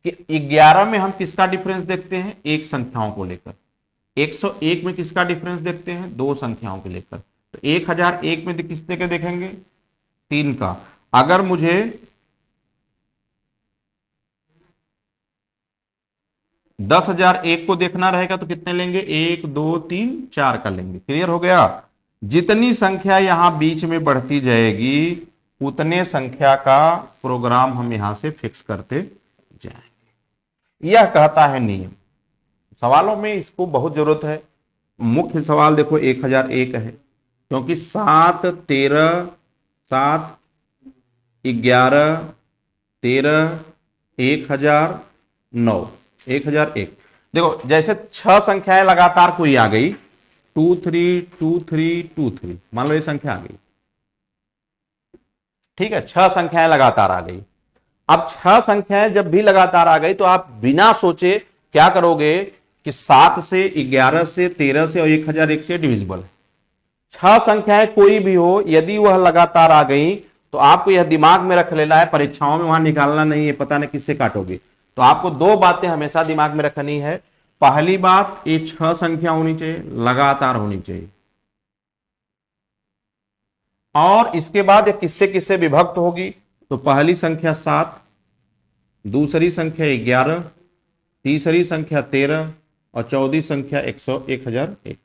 कि 11 में हम किसका डिफरेंस देखते हैं? एक संख्याओं को लेकर। 101 में किसका डिफरेंस देखते हैं? 2 संख्याओं को लेकर। तो 1001 में किसने के देखेंगे? 3 का। अगर मुझे 10,001 को देखना रहेगा तो कितने लेंगे? 1 2 3 4 का लेंगे। क्लियर हो गया? जितनी संख्या यहां बीच में बढ़ती जाएगी उतने संख्या का प्रोग्राम हम यहां से फिक्स करते जाएंगे। यह कहता है नियम। सवालों में इसको बहुत जरूरत है। मुख्य सवाल देखो 1001 है, क्योंकि 7 13 7 11 13 1009 1001। देखो जैसे 6 संख्याएं लगातार कोई आ गई, 2 3 2 3 2 3, मान लो ये संख्या आ गई, ठीक है, 6 संख्याएं लगातार आ गई। अब 6 संख्याएं जब भी लगातार आ गई तो आप बिना सोचे क्या करोगे कि 7 से 11 से 13 से और 1001 से डिविजिबल है। 6 संख्याएं कोई भी हो, यदि वह लगातार आ गई तो आपको यह दिमाग में रख लेना है, परीक्षाओं में वहां निकालना नहीं है, पता नहीं किससे काटोगे। तो आपको 2 बातें हमेशा दिमाग में रखनी है। पहली बात, ये 6 संख्या होनी चाहिए, लगातार होनी चाहिए। और इसके बाद ये किससे किससे विभक्त होगी, तो पहली संख्या 7, दूसरी संख्या 11, तीसरी संख्या 13 और चौथी संख्या 1001।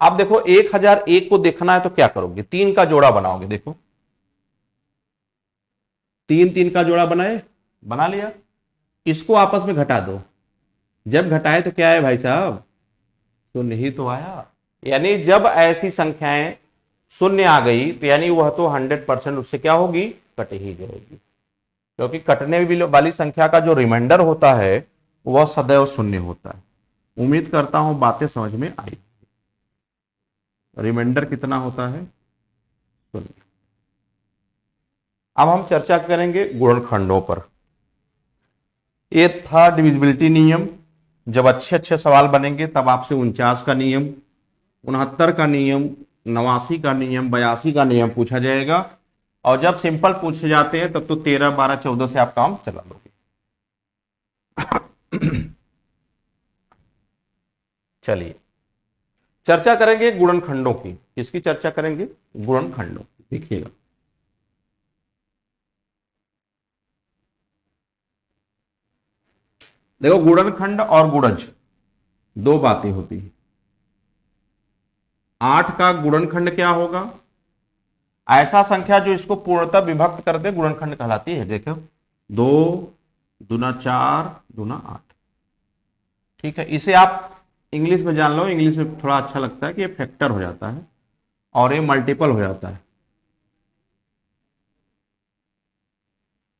अब देखो 1001 को देखना है तो क्या करोगे, 3 का जोड़ा बनाओगे। देखो 3 का जोड़ा बना लिया। इसको आपस में घटा दो। जब घटाए तो क्या है भाई साहब, शून्य ही तो आया। यानी जब ऐसी संख्याएं शून्य आ गई तो यानी वह तो 100% उससे क्या होगी, कट ही जाएगी। क्योंकि कटने वाली संख्या का जो रिमाइंडर होता है वह सदैव शून्य होता है। उम्मीद करता हूं बातें समझ में आई। रिमाइंडर कितना होता है, शून्य। अब हम चर्चा करेंगे गुणनखंडों पर। ये था डिविजिबिलिटी नियम। जब अच्छे अच्छे सवाल बनेंगे तब आपसे 49 का नियम, 69 का नियम, 89 का नियम, 82 का नियम पूछा जाएगा। और जब सिंपल पूछे जाते हैं तब तो 13 12 14 से आप काम चला लोगे। चलिए चर्चा करेंगे गुणनखंडों की। किसकी चर्चा करेंगे, गुणनखंडों की। देखिएगा देखो गुणनखंड और गुणज 2 बातें होती हैं। 8 का गुणनखंड क्या होगा, ऐसा संख्या जो इसको पूर्णतः विभक्त कर दे गुणनखंड कहलाती है। देखो 2 दूना 4 दूना 8, ठीक है। इसे आप इंग्लिश में जान लो, इंग्लिश में थोड़ा अच्छा लगता है कि ये फैक्टर हो जाता है और ये मल्टीपल हो जाता है।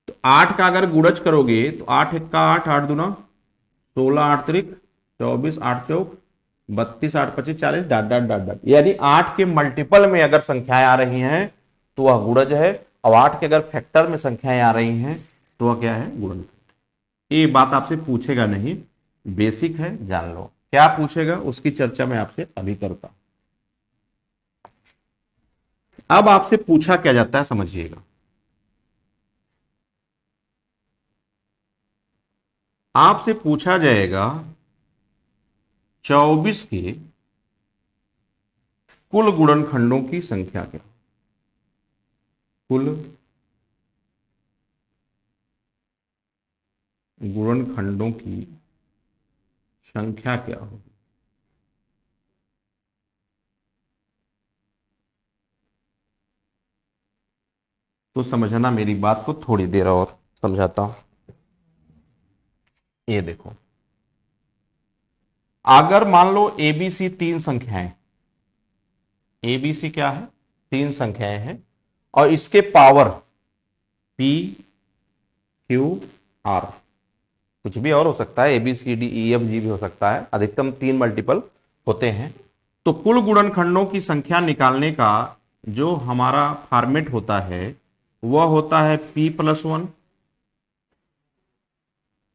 तो 8 का अगर गुणज करोगे तो 8 1 का 8, 8 दूना 16, 8 त्रिक 24, 8 चौक 32, 8 25 40, डाट डाट डाट डाट। यानी 8 के मल्टीपल में अगर संख्याएं आ रही हैं तो वह गुणज है, और 8 के अगर फैक्टर में संख्याएं आ रही हैं तो वह क्या है, गुणनखंड। ये बात आपसे पूछेगा नहीं, बेसिक है, जान लो। क्या पूछेगा उसकी चर्चा मैं आपसे अभी करता हूं। अब आपसे पूछा क्या जाता है समझिएगा। आपसे पूछा जाएगा 24 के कुल गुणनखंडों की संख्या क्या, कुल गुणनखंडों की संख्या क्या होगी। तो समझना मेरी बात को, थोड़ी देर और समझाता हूं। ये देखो, अगर मान लो एबीसी 3 संख्याएं, एबीसी क्या है, 3 संख्याएं हैं, और इसके पावर पी क्यू आर, कुछ भी और हो सकता है, ABCD EFG भी हो सकता है, अधिकतम 3 मल्टीपल होते हैं। तो कुल गुणनखंडों की संख्या निकालने का जो हमारा फॉर्मेट होता है वह होता है P+1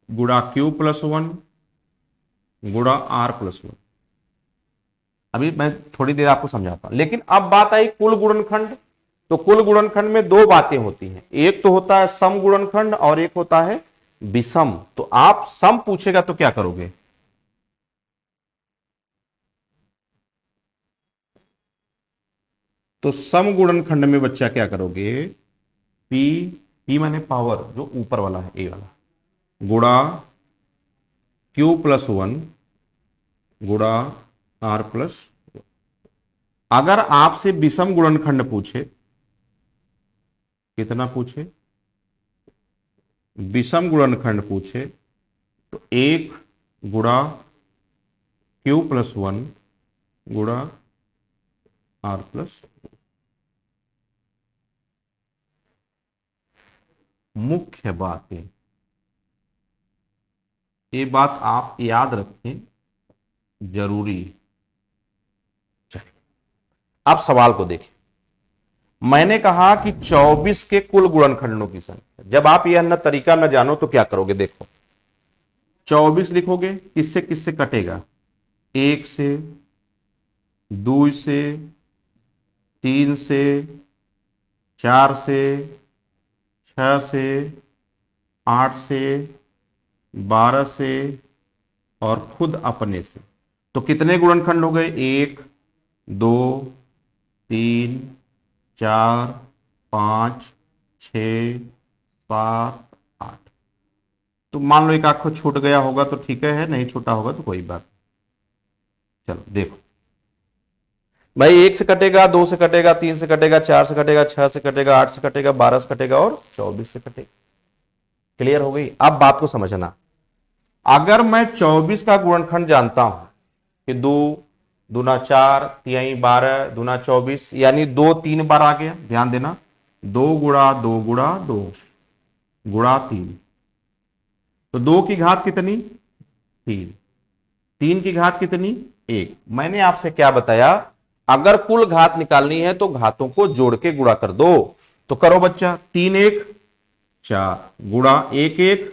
गुणा Q+1 गुणा R+1। अभी मैं थोड़ी देर आपको समझाता हूं, लेकिन अब बात आई कुल गुणनखंड। तो कुल गुणनखंड में 2 बातें होती हैं, एक तो होता है सम गुणनखंड और एक होता है विषम। तो आप सम पूछेगा तो क्या करोगे, तो सम गुणनखंड में बच्चा क्या करोगे, पी, पी माने पावर जो ऊपर वाला है, ए वाला, गुणा Q+1 गुणा R+। अगर आपसे विषम गुणनखंड पूछे कितना पूछे, विषम गुणनखंड पूछे तो 1 गुणा Q+1 गुणा R+। मुख्य बात है, ये बात आप याद रखें, जरूरी। चलिए अब सवाल को देखें। मैंने कहा कि 24 के कुल गुणनखंडों की संख्या। जब आप यह तरीका न जानो तो क्या करोगे, देखो 24 लिखोगे, किससे किससे कटेगा, 1 से, 2 से, 3 से, 4 से, 6 से, 8 से, 12 से और खुद अपने से। तो कितने गुणनखंड हो गए, 1 2 3 4 5 6 7 8। तो मान लो एक आंख को छूट गया होगा तो ठीक है, नहीं छूटा होगा तो कोई बात। चलो देखो भाई, 1 से कटेगा, 2 से कटेगा, 3 से कटेगा, 4 से कटेगा, 6 से कटेगा, 8 से कटेगा, 12 से कटेगा और 24 से कटेगा। क्लियर हो गई। अब बात को समझना, अगर मैं 24 का गुणनखंड जानता हूं कि 2 दूना 4 तिहाई 12 दूना 24, यानी 2 3 बार आ गया, ध्यान देना, 2 गुणा 2 गुणा 2 गुणा 3। तो 2 की घात कितनी, 3, 3 की घात कितनी, 1। मैंने आपसे क्या बताया, अगर कुल घात निकालनी है तो घातों को जोड़ के गुणा कर दो। तो करो बच्चा, 3 1 4 गुणा 1 1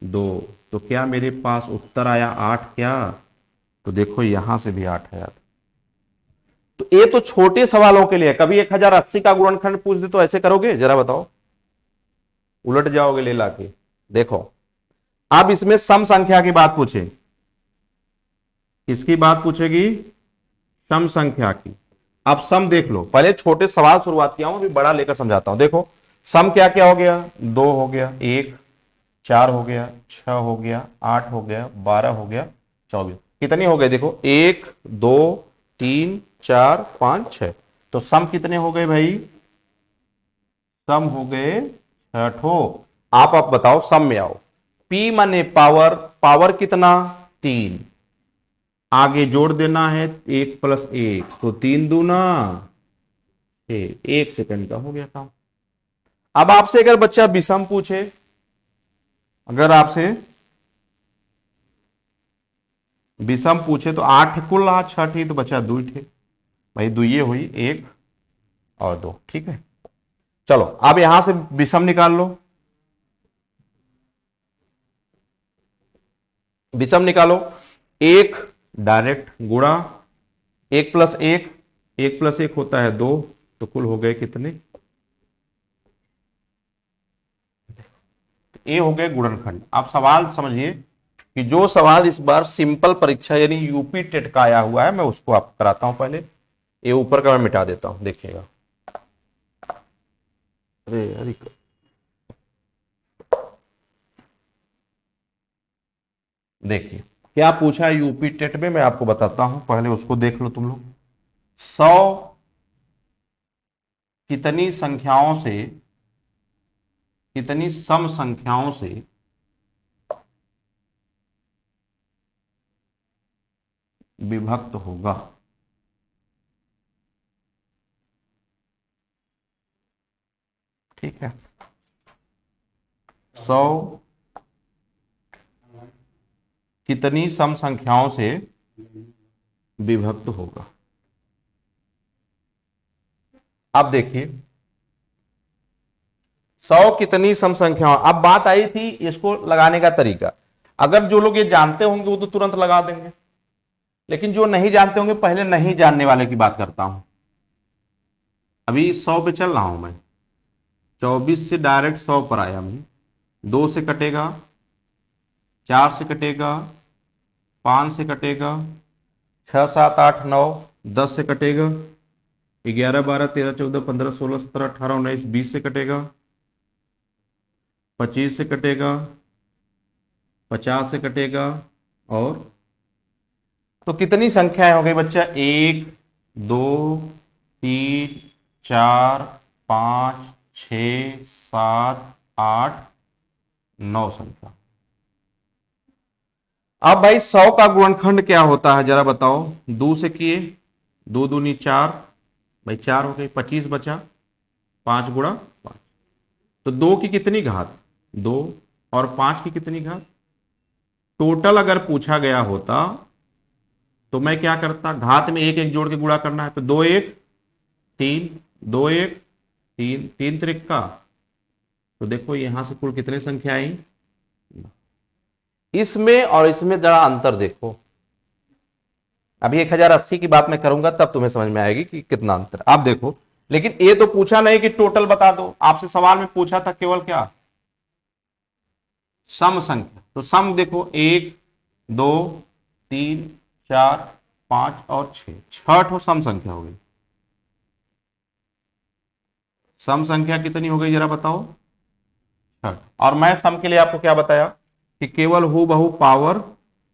2। तो क्या मेरे पास उत्तर आया 8 क्या? तो देखो यहां से भी 8 आया। तो ये तो छोटे सवालों के लिए। कभी 1080 का गुणनखंड पूछ दे तो ऐसे करोगे, जरा बताओ, उलट जाओगे ले लाके। देखो अब इसमें सम संख्या की बात पूछे, किसकी बात पूछेगी, सम संख्या की। अब सम देख लो, पहले छोटे सवाल शुरुआत किया हूं, अभी बड़ा लेकर समझाता हूं। देखो सम क्या क्या हो गया, 2 हो गया, 1 4 हो गया, 6 हो गया, 8 हो गया, 12 हो गया, 24। कितने हो गए, देखो 1 2 3 4 5 6। तो सम कितने हो गए भाई, सम हो गए 6 ठो। आप बताओ, सम में आओ। P माने पावर, पावर कितना, 3। आगे जोड़ देना है 1 + 1, तो 3 दूना 6, 1 सेकंड का हो गया काम। अब आपसे अगर बच्चा विषम पूछे, अगर आपसे विषम पूछे तो 8 कुल रहा, 6 थी तो बचा 2 थे भाई, 2 ये हुई 1 और 2, ठीक है। चलो अब यहां से विषम निकाल लो, विषम निकालो। 1 डायरेक्ट गुणा 1 + 1, 1 + 1 होता है 2, तो कुल हो गए कितने, ये हो गए गुणनखंड। आप सवाल समझिए कि जो सवाल इस बार सिंपल परीक्षा यानी यूपी टेट का आया हुआ है, मैं उसको आपको कराता हूं। पहले ये ऊपर का मैं मिटा देता हूं, देखिएगा। अरे अरे, देखिए क्या पूछा है यूपी टेट में, मैं आपको बताता हूं, पहले उसको देख लो तुम लोग। 100 कितनी संख्याओं से, कितनी सम संख्याओं से विभक्त होगा। ठीक है, 100 कितनी सम संख्याओं से विभक्त होगा। अब देखिए 100 कितनी सम संख्याओं, अब बात आई थी इसको लगाने का तरीका। अगर जो लोग ये जानते होंगे वो तो तुरंत लगा देंगे, लेकिन जो नहीं जानते होंगे, पहले नहीं जानने वाले की बात करता हूं। अभी 100 पे चल रहा हूं मैं, 24 से डायरेक्ट 100 पर आया मैं। 2 से कटेगा, 4 से कटेगा, 5 से कटेगा, 6 7 8 9 10 से कटेगा, 11 12 13 14 15 16 17 18 19 20 से कटेगा, 25 से कटेगा, 50 से कटेगा, और तो कितनी संख्याएं हो गई बच्चा, 1 2 3 4 5 छ, 7, 8, 9 संख्या। अब भाई 100 का गुणनखंड क्या होता है जरा बताओ। 2 से किए, 2 दूनी 4, भाई 4 हो गई, 25 बचा, 5 गुणा 5। तो 2 की कितनी घात, 2, और 5 की कितनी घात। टोटल अगर पूछा गया होता तो मैं क्या करता, घात में एक एक जोड़ के गुणा करना है, तो 2 1 3, 2 1 3, 3 त्रिका। तो देखो यहां से कुल कितनी संख्या आई। इसमें और इसमें जरा अंतर देखो। अभी 1080 की बात मैं करूंगा तब तुम्हें समझ में आएगी कि कितना अंतर। आप देखो, लेकिन ये तो पूछा नहीं कि टोटल बता दो, आपसे सवाल में पूछा था केवल क्या, सम संख्या। तो सम देखो 1 2 3 4 5 और 6, 6 ठो सम संख्या हो गई। सम संख्या कितनी हो गई जरा बताओ, 6। और मैं सम के लिए आपको क्या बताया कि केवल हु बहु पावर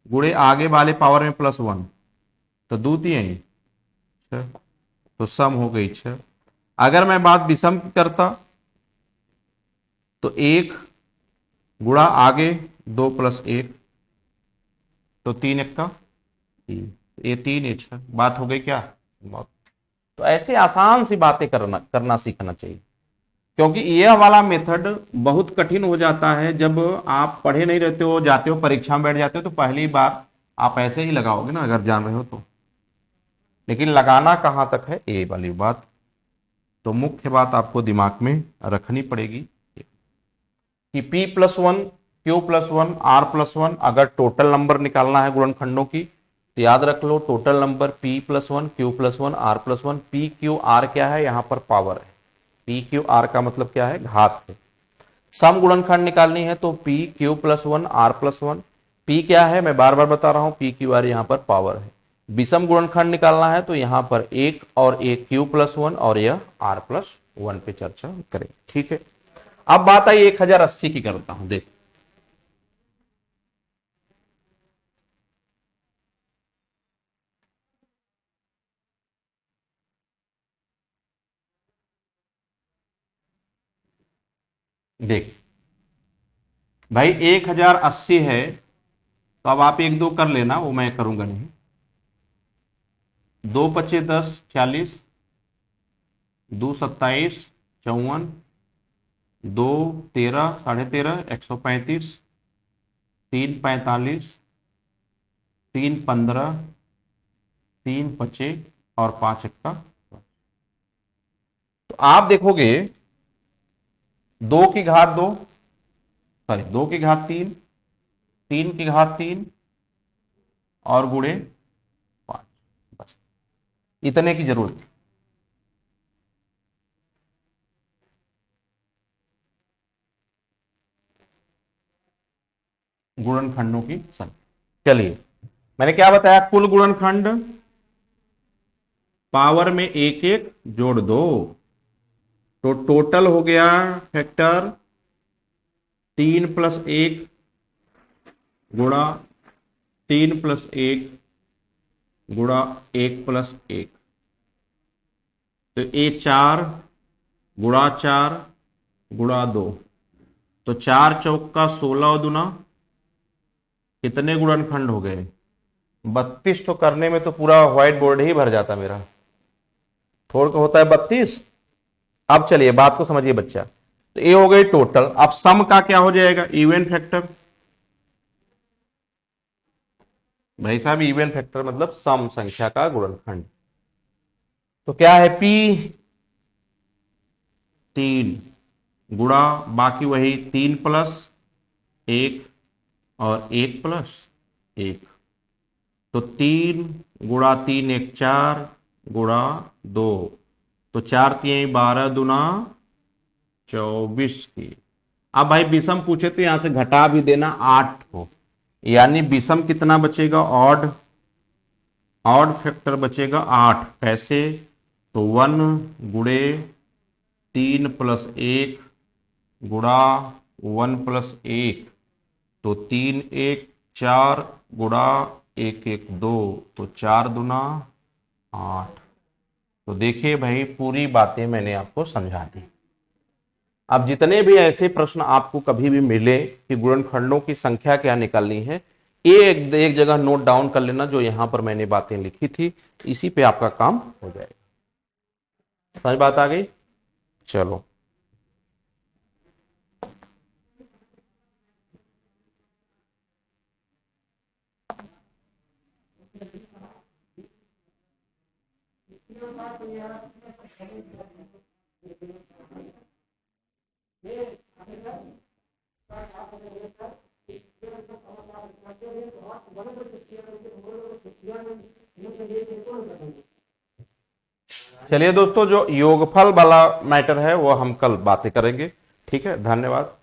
गुणे आगे वाले पावर में +1, तो दो तीन 6, तो सम हो गई 6। अगर मैं बात विषम की करता तो 1 गुणा आगे 2 + 1, तो 3 1 का 3, ये 3 ये 6, बात हो गई क्या। तो ऐसे आसान सी बातें करना सीखना चाहिए, क्योंकि यह वाला मेथड बहुत कठिन हो जाता है जब आप पढ़े नहीं रहते हो, जाते हो परीक्षा में बैठ जाते हो, तो पहली बार आप ऐसे ही लगाओगे ना अगर जान रहे हो तो। लेकिन लगाना कहां तक है ये वाली बात, तो मुख्य बात आपको दिमाग में रखनी पड़ेगी कि P+1 Q+1 R+1 अगर टोटल नंबर निकालना है गुणनखंडों की, तो याद रख लो total number P+1 Q+1 R+1। PQR क्या है, यहां पर पावर है। PQR का मतलब क्या है, घात है। सम गुणनखंड निकालनी है तो PQ+1 R+1। P क्या है मैं बार बार बता रहा हूं, PQR यहां पर पावर है। विषम गुणनखंड निकालना है तो यहां पर एक और एक Q+1 और यह R+1 पे चर्चा करें, ठीक है। अब बात आई 1080 की करता हूं, देख देख भाई 1080 है, तो अब आप 1 2 कर लेना, वो मैं करूंगा नहीं। 2 पचे 10 40, 2 27 54, 2 13 13.5 135, 3 45, 3 15, 3 पचे और 5 1 का। तो आप देखोगे 2 की घात 2, सॉरी 2 की घात 3, 3 की घात 3 और गुणे 5, बस इतने की जरूरत है गुणनखंडों की संख्या। चलिए मैंने क्या बताया, कुल गुणनखंड पावर में एक एक जोड़ दो, तो टोटल हो गया फैक्टर 3+1 गुणा 3+1 गुणा 1+1, तो ये 4 गुणा 4 गुणा 2, तो 4 चौक का 16 और दूना कितने गुणनखंड हो गए, 32। तो करने में तो पूरा व्हाइट बोर्ड ही भर जाता मेरा, थोड़ा का होता है 32। अब चलिए बात को समझिए बच्चा, तो ये हो गई टोटल। अब सम का क्या हो जाएगा, इवन फैक्टर। भाई साहब इवन फैक्टर मतलब सम संख्या का गुणनखंड, तो क्या है P 3 गुणा बाकी वही 3+1 और 1+1, तो 3 गुणा 3 1 4 गुणा 2, तो 4 3 12 दूना 24 की। अब भाई विषम पूछे तो यहां से घटा भी देना 8 को, यानी विषम कितना बचेगा, ऑड, ऑड फैक्टर बचेगा 8। कैसे, तो 1 गुणे 3+1 गुणा 1+1, तो 3 1 4 गुणा 1 1 2, तो 4 दूना 8। तो देखिए भाई पूरी बातें मैंने आपको समझा दी। अब जितने भी ऐसे प्रश्न आपको कभी भी मिले कि गुणनखंडों की संख्या क्या निकालनी है, एक जगह नोट डाउन कर लेना, जो यहां पर मैंने बातें लिखी थी, इसी पे आपका काम हो जाएगा। समझ बात आ गई? चलो, चलिए दोस्तों, जो योगफल वाला मैटर है वो हम कल बातें करेंगे। ठीक है, धन्यवाद।